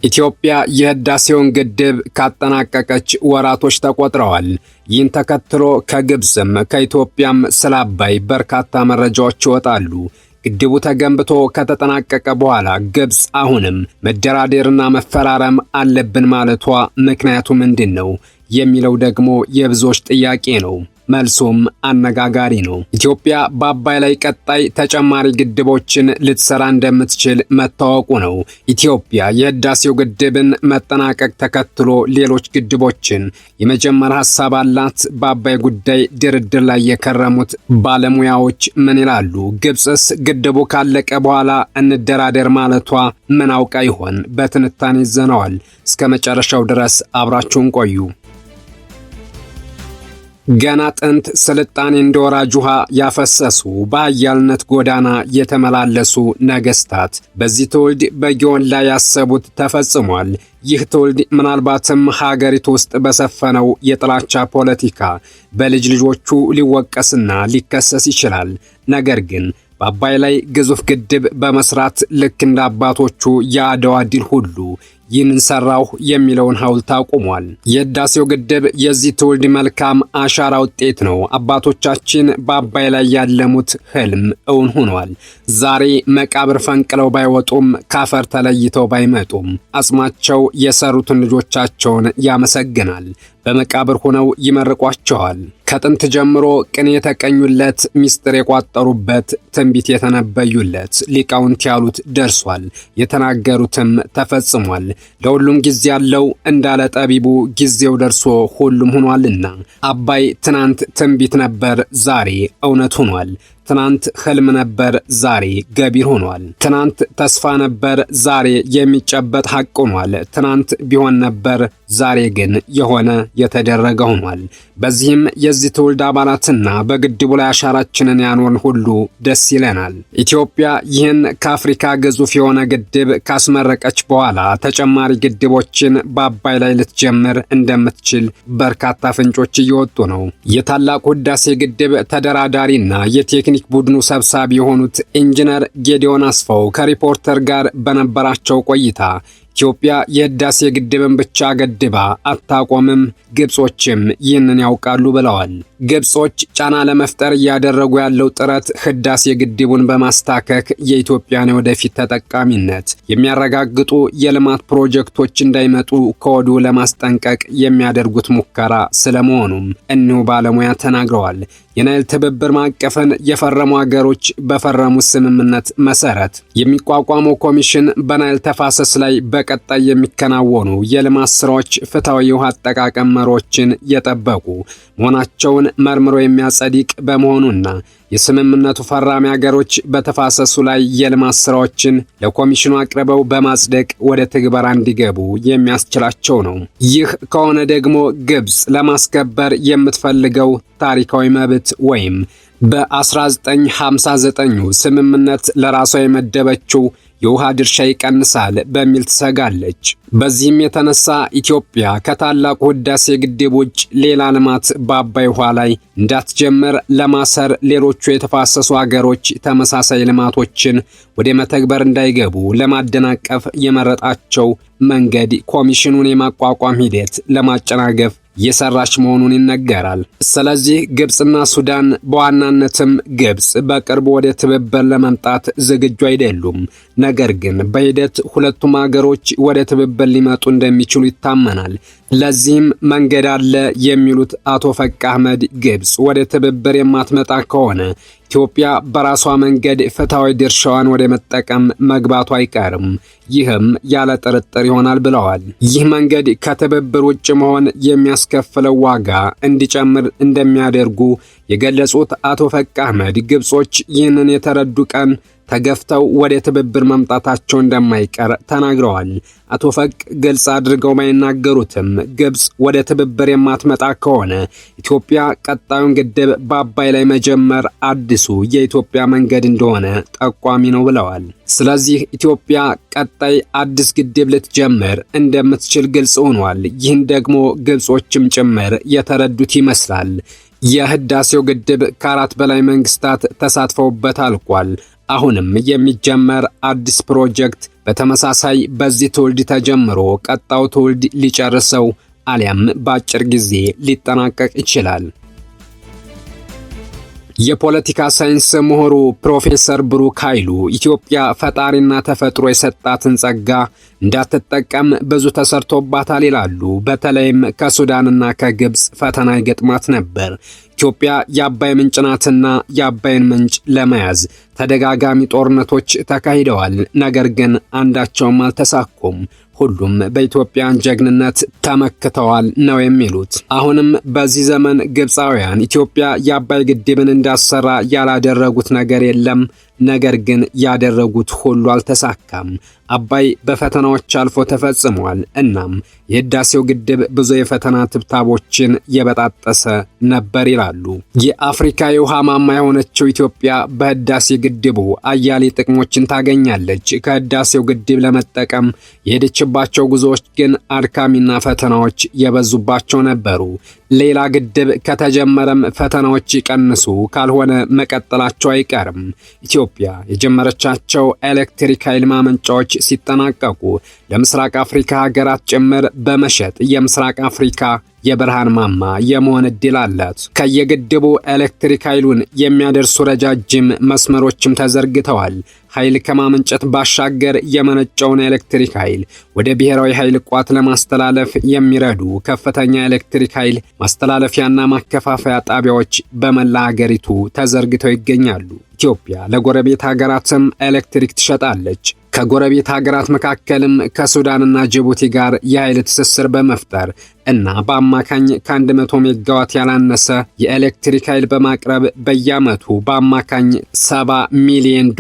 ኢትዮጵያ የህዳሴውን ግድብ ካጠናቀቀች ወራቶች ተቆጥረዋል። ይህን ተከትሎ ከግብፅም ከኢትዮጵያም ስለ አባይ በርካታ መረጃዎች ይወጣሉ። ግድቡ ተገንብቶ ከተጠናቀቀ በኋላ ግብፅ አሁንም መደራደርና መፈራረም አለብን ማለቷ ምክንያቱ ምንድን ነው የሚለው ደግሞ የብዙዎች ጥያቄ ነው። መልሱም አነጋጋሪ ነው። ኢትዮጵያ በአባይ ላይ ቀጣይ ተጨማሪ ግድቦችን ልትሰራ እንደምትችል መታወቁ ነው። ኢትዮጵያ የህዳሴው ግድብን መጠናቀቅ ተከትሎ ሌሎች ግድቦችን የመጀመር ሐሳብ አላት። በአባይ ጉዳይ ድርድር ላይ የከረሙት ባለሙያዎች ምን ይላሉ? ግብፅስ ግድቡ ካለቀ በኋላ እንደራደር ማለቷ ምን አውቃ ይሆን? በትንታኔ ይዘነዋል። እስከ መጨረሻው ድረስ አብራችሁን ቆዩ። ገና ጥንት ስልጣኔ እንደ ወራጅ ውሃ ያፈሰሱ በኃያልነት ጎዳና የተመላለሱ ነገስታት በዚህ ትውልድ በጊዮን ላይ ያሰቡት ተፈጽሟል። ይህ ትውልድ ምናልባትም ሀገሪቱ ውስጥ በሰፈነው የጥላቻ ፖለቲካ በልጅ ልጆቹ ሊወቀስና ሊከሰስ ይችላል። ነገር ግን በአባይ ላይ ግዙፍ ግድብ በመስራት ልክ እንደ አባቶቹ የአድዋ ድል ሁሉ ይህንን ሰራሁ የሚለውን ሐውልት አቁሟል። የህዳሴው ግድብ የዚህ ትውልድ መልካም አሻራ ውጤት ነው። አባቶቻችን በአባይ ላይ ያለሙት ህልም እውን ሆኗል። ዛሬ መቃብር ፈንቅለው ባይወጡም ካፈር ተለይተው ባይመጡም አጽማቸው የሰሩትን ልጆቻቸውን ያመሰግናል። በመቃብር ሆነው ይመርቋቸዋል። ከጥንት ጀምሮ ቅኔ የተቀኙለት፣ ሚስጥር የቋጠሩበት፣ ትንቢት የተነበዩለት ሊቃውንት ያሉት ደርሷል፣ የተናገሩትም ተፈጽሟል። ለሁሉም ጊዜ ያለው እንዳለ ጠቢቡ ጊዜው ደርሶ ሁሉም ሆኗልና። አባይ ትናንት ትንቢት ነበር፣ ዛሬ እውነት ሆኗል። ትናንት ህልም ነበር፣ ዛሬ ገቢር ሆኗል። ትናንት ተስፋ ነበር፣ ዛሬ የሚጨበጥ ሐቅ ሆኗል። ትናንት ቢሆን ነበር፣ ዛሬ ግን የሆነ የተደረገ ሆኗል። በዚህም የዚህ ትውልድ አባላትና በግድቡ ላይ አሻራችንን ያኖርን ሁሉ ደስ ይለናል። ኢትዮጵያ ይህን ከአፍሪካ ግዙፍ የሆነ ግድብ ካስመረቀች በኋላ ተጨማሪ ግድቦችን በአባይ ላይ ልትጀምር እንደምትችል በርካታ ፍንጮች እየወጡ ነው። የታላቁ ህዳሴ ግድብ ተደራዳሪና የቴክኒክ ቡድኑ ሰብሳቢ የሆኑት ኢንጂነር ጌዲዮን አስፋው ከሪፖርተር ጋር በነበራቸው ቆይታ ኢትዮጵያ የህዳሴ ግድብን ብቻ ገድባ አታቆምም፣ ግብጾችም ይህንን ያውቃሉ ብለዋል። ግብጾች ጫና ለመፍጠር እያደረጉ ያለው ጥረት ህዳሴ ግድቡን በማስታከክ የኢትዮጵያን የወደፊት ተጠቃሚነት የሚያረጋግጡ የልማት ፕሮጀክቶች እንዳይመጡ ከወዲሁ ለማስጠንቀቅ የሚያደርጉት ሙከራ ስለመሆኑም እኒሁ ባለሙያ ተናግረዋል። የናይል ትብብር ማዕቀፍን የፈረሙ ሀገሮች በፈረሙት ስምምነት መሰረት የሚቋቋመው ኮሚሽን በናይል ተፋሰስ ላይ በቀጣይ የሚከናወኑ የልማት ስራዎች ፍትሃዊ የውሃ አጠቃቀም መርሆችን የጠበቁ መሆናቸውን መርምሮ የሚያጸድቅ በመሆኑና የስምምነቱ ፈራሚ ሀገሮች በተፋሰሱ ላይ የልማት ስራዎችን ለኮሚሽኑ አቅርበው በማጽደቅ ወደ ትግበራ እንዲገቡ የሚያስችላቸው ነው። ይህ ከሆነ ደግሞ ግብፅ ለማስከበር የምትፈልገው ታሪካዊ መብት ወይም በ1959 ስምምነት ለራሷ የመደበችው የውሃ ድርሻ ይቀንሳል በሚል ትሰጋለች። በዚህም የተነሳ ኢትዮጵያ ከታላቁ ህዳሴ ግድብ ውጭ ሌላ ልማት በአባይ ውሃ ላይ እንዳትጀምር ለማሰር ሌሎቹ የተፋሰሱ ሀገሮች ተመሳሳይ ልማቶችን ወደ መተግበር እንዳይገቡ ለማደናቀፍ የመረጣቸው መንገድ ኮሚሽኑን የማቋቋም ሂደት ለማጨናገፍ የሰራች መሆኑን ይነገራል። ስለዚህ ግብፅና ሱዳን በዋናነትም ግብፅ በቅርቡ ወደ ትብብር ለመምጣት ዝግጁ አይደሉም። ነገር ግን በሂደት ሁለቱም ሀገሮች ወደ ትብብር ሊመጡ እንደሚችሉ ይታመናል። ለዚህም መንገድ አለ የሚሉት አቶ ፈቅ አህመድ ግብፅ ወደ ትብብር የማትመጣ ከሆነ ኢትዮጵያ በራሷ መንገድ ፍትሃዊ ድርሻዋን ወደ መጠቀም መግባቱ አይቀርም። ይህም ያለ ጥርጥር ይሆናል ብለዋል። ይህ መንገድ ከትብብር ውጭ መሆን የሚያስከፍለው ዋጋ እንዲጨምር እንደሚያደርጉ የገለጹት አቶ ፈቅ አህመድ ግብጾች ይህንን የተረዱ ቀን ተገፍተው ወደ ትብብር መምጣታቸው እንደማይቀር ተናግረዋል። አቶ ፈቅ ግልጽ አድርገው ባይናገሩትም ግብፅ ወደ ትብብር የማትመጣ ከሆነ ኢትዮጵያ ቀጣዩን ግድብ በአባይ ላይ መጀመር አዲሱ የኢትዮጵያ መንገድ እንደሆነ ጠቋሚ ነው ብለዋል። ስለዚህ ኢትዮጵያ ቀጣይ አዲስ ግድብ ልትጀምር እንደምትችል ግልጽ ሆኗል። ይህን ደግሞ ግብጾችም ጭምር የተረዱት ይመስላል። የህዳሴው ግድብ ከ4 በላይ መንግስታት ተሳትፈውበት አልቋል። አሁንም የሚጀመር አዲስ ፕሮጀክት በተመሳሳይ በዚህ ትውልድ ተጀምሮ ቀጣው ትውልድ ሊጨርሰው አሊያም በአጭር ጊዜ ሊጠናቀቅ ይችላል። የፖለቲካ ሳይንስ ምሁሩ ፕሮፌሰር ብሩክ ኃይሉ ኢትዮጵያ ፈጣሪና ተፈጥሮ የሰጣትን ጸጋ እንዳትጠቀም ብዙ ተሰርቶባታል ይላሉ። በተለይም ከሱዳንና ከግብፅ ፈተና ይገጥማት ነበር። ኢትዮጵያ የአባይ ምንጭ ናትና የአባይን ምንጭ ለመያዝ ተደጋጋሚ ጦርነቶች ተካሂደዋል። ነገር ግን አንዳቸውም አልተሳኩም። ሁሉም በኢትዮጵያን ጀግንነት ተመክተዋል ነው የሚሉት። አሁንም በዚህ ዘመን ግብፃውያን ኢትዮጵያ የአባይ ግድብን እንዳሰራ ያላደረጉት ነገር የለም። ነገር ግን ያደረጉት ሁሉ አልተሳካም። አባይ በፈተናዎች አልፎ ተፈጽሟል። እናም የህዳሴው ግድብ ብዙ የፈተና ትብታቦችን የበጣጠሰ ነበር ይላሉ። የአፍሪካ የውሃ ማማ የሆነችው ኢትዮጵያ በህዳሴ ግድቡ አያሌ ጥቅሞችን ታገኛለች። ከህዳሴው ግድብ ለመጠቀም የሄደችባቸው ጉዞዎች ግን አድካሚና ፈተናዎች የበዙባቸው ነበሩ። ሌላ ግድብ ከተጀመረም ፈተናዎች ይቀንሱ፣ ካልሆነ መቀጠላቸው አይቀርም። ኢትዮጵያ የጀመረቻቸው ኤሌክትሪክ ኃይል ማመንጫዎች ሲጠናቀቁ ለምስራቅ አፍሪካ ሀገራት ጭምር በመሸጥ የምስራቅ አፍሪካ የብርሃን ማማ የመሆን ዕድል አላት። ከየግድቡ ኤሌክትሪክ ኃይሉን የሚያደርሱ ረጃጅም መስመሮችም ተዘርግተዋል። ኃይል ከማመንጨት ባሻገር የመነጨውን ኤሌክትሪክ ኃይል ወደ ብሔራዊ ኃይል ቋት ለማስተላለፍ የሚረዱ ከፍተኛ ኤሌክትሪክ ኃይል ማስተላለፊያና ማከፋፈያ ጣቢያዎች በመላ ሀገሪቱ ተዘርግተው ይገኛሉ። ኢትዮጵያ ለጎረቤት ሀገራትም ኤሌክትሪክ ትሸጣለች። ከጎረቤት ሀገራት መካከልም ከሱዳንና ጅቡቲ ጋር የኃይል ትስስር በመፍጠር እና በአማካኝ ከ100 ሜጋዋት ያላነሰ የኤሌክትሪክ ኃይል በማቅረብ በየዓመቱ በአማካኝ $70 ሚሊዮን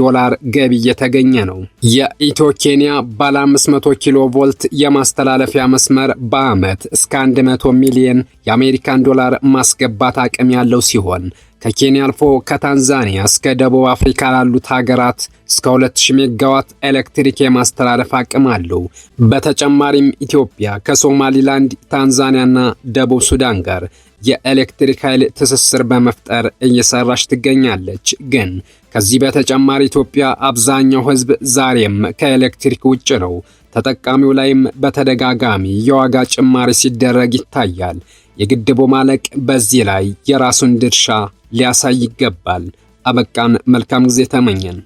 ገቢ እየተገኘ ነው። የኢትዮ ኬንያ ባለ 500 ኪሎ ቮልት የማስተላለፊያ መስመር በዓመት እስከ 100 ሚሊዮን የአሜሪካን ዶላር ማስገባት አቅም ያለው ሲሆን ከኬንያ አልፎ ከታንዛኒያ እስከ ደቡብ አፍሪካ ላሉት ሀገራት እስከ 2000 ሜጋዋት ኤሌክትሪክ የማስተላለፍ አቅም አለው። በተጨማሪም ኢትዮጵያ ከሶማሊላንድ፣ ታንዛኒያና ደቡብ ሱዳን ጋር የኤሌክትሪክ ኃይል ትስስር በመፍጠር እየሰራች ትገኛለች። ግን ከዚህ በተጨማሪ ኢትዮጵያ አብዛኛው ሕዝብ ዛሬም ከኤሌክትሪክ ውጭ ነው። ተጠቃሚው ላይም በተደጋጋሚ የዋጋ ጭማሪ ሲደረግ ይታያል። የግድቡ ማለቅ በዚህ ላይ የራሱን ድርሻ ሊያሳይ ይገባል። አበቃን። መልካም ጊዜ ተመኘን።